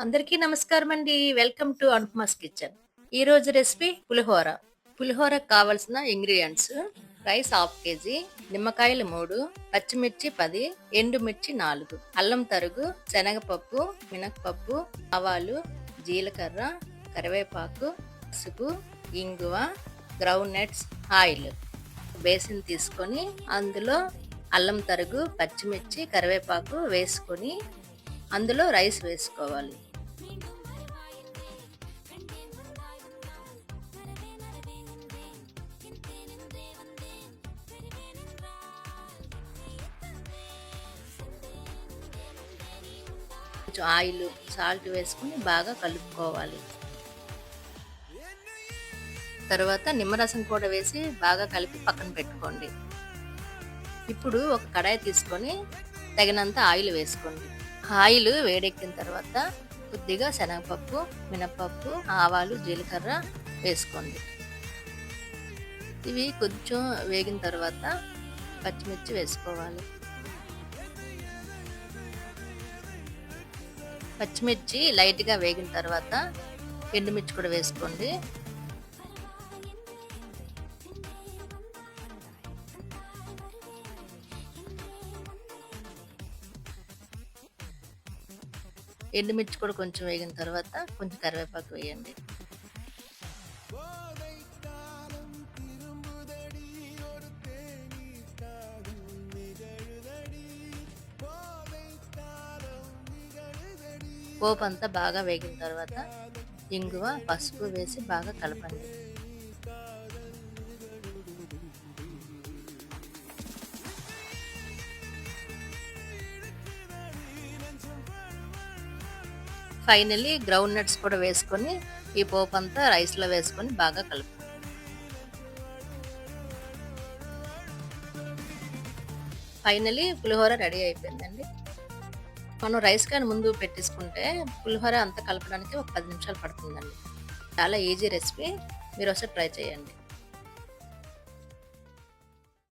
అందరికీ నమస్కారం అండి. Welcome to Anupama's kitchen. ఈ రోజు రెసిపీ పులిహోర. పులిహోరకు కావలసిన ఇంగ్రీడియంట్స్: రైస్ హాఫ్ కేజీ, నిమ్మకాయలు 3, పచ్చిమిర్చి 10, ఎండుమిర్చి 4, అల్లం తరుగు, శనగపప్పు, మినపప్పు, ఆవాలు, జీలకర్ర, కరివేపాకు, పసుపు, ఇంగువ, గ్రౌండ్ నట్స్, ఆయిల్. బేసిన్ తీసుకొని అందులో అల్లం తరుగు, పచ్చిమిర్చి, కరివేపాకు వేసుకొని అందులో రైస్ వేసుకోవాలి. కొంచెం ఆయిల్, సాల్ట్ వేసుకుని బాగా కలుపుకోవాలి. తర్వాత నిమ్మరసం కూడా వేసి బాగా కలిపి పక్కన పెట్టుకోండి. ఇప్పుడు ఒక కడాయి తీసుకొని తగినంత ఆయిల్ వేసుకోండి. ఆయిల్ వేడెక్కిన తర్వాత కొద్దిగా శనగపప్పు, మినపప్పు, ఆవాలు, జీలకర్ర వేసుకోండి. ఇవి కొంచెం వేగిన తర్వాత పచ్చిమిర్చి వేసుకోవాలి. పచ్చిమిర్చి లైట్గా వేగిన తర్వాత ఎండుమిర్చి కూడా వేసుకోండి. ఎండుమిర్చి కూడా కొంచెం వేగిన తర్వాత కొంచెం కరివేపాకు వేయండి. పోపు అంతా బాగా వేగిన తర్వాత ఇంగువ, పసుపు వేసి బాగా కలపండి. ఫైనల్లీ గ్రౌండ్ నట్స్ కూడా వేసుకొని ఈ పోపు అంతా రైస్లో వేసుకొని బాగా కలుపు. ఫైనల్లీ పులిహోర రెడీ అయిపోయిందండి. మనం రైస్ కానీ ముందు పెట్టేసుకుంటే పులిహోర అంతా కలపడానికి ఒక 10 నిమిషాలు పడుతుందండి. చాలా ఈజీ రెసిపీ, మీరు ఒకసారి ట్రై చేయండి.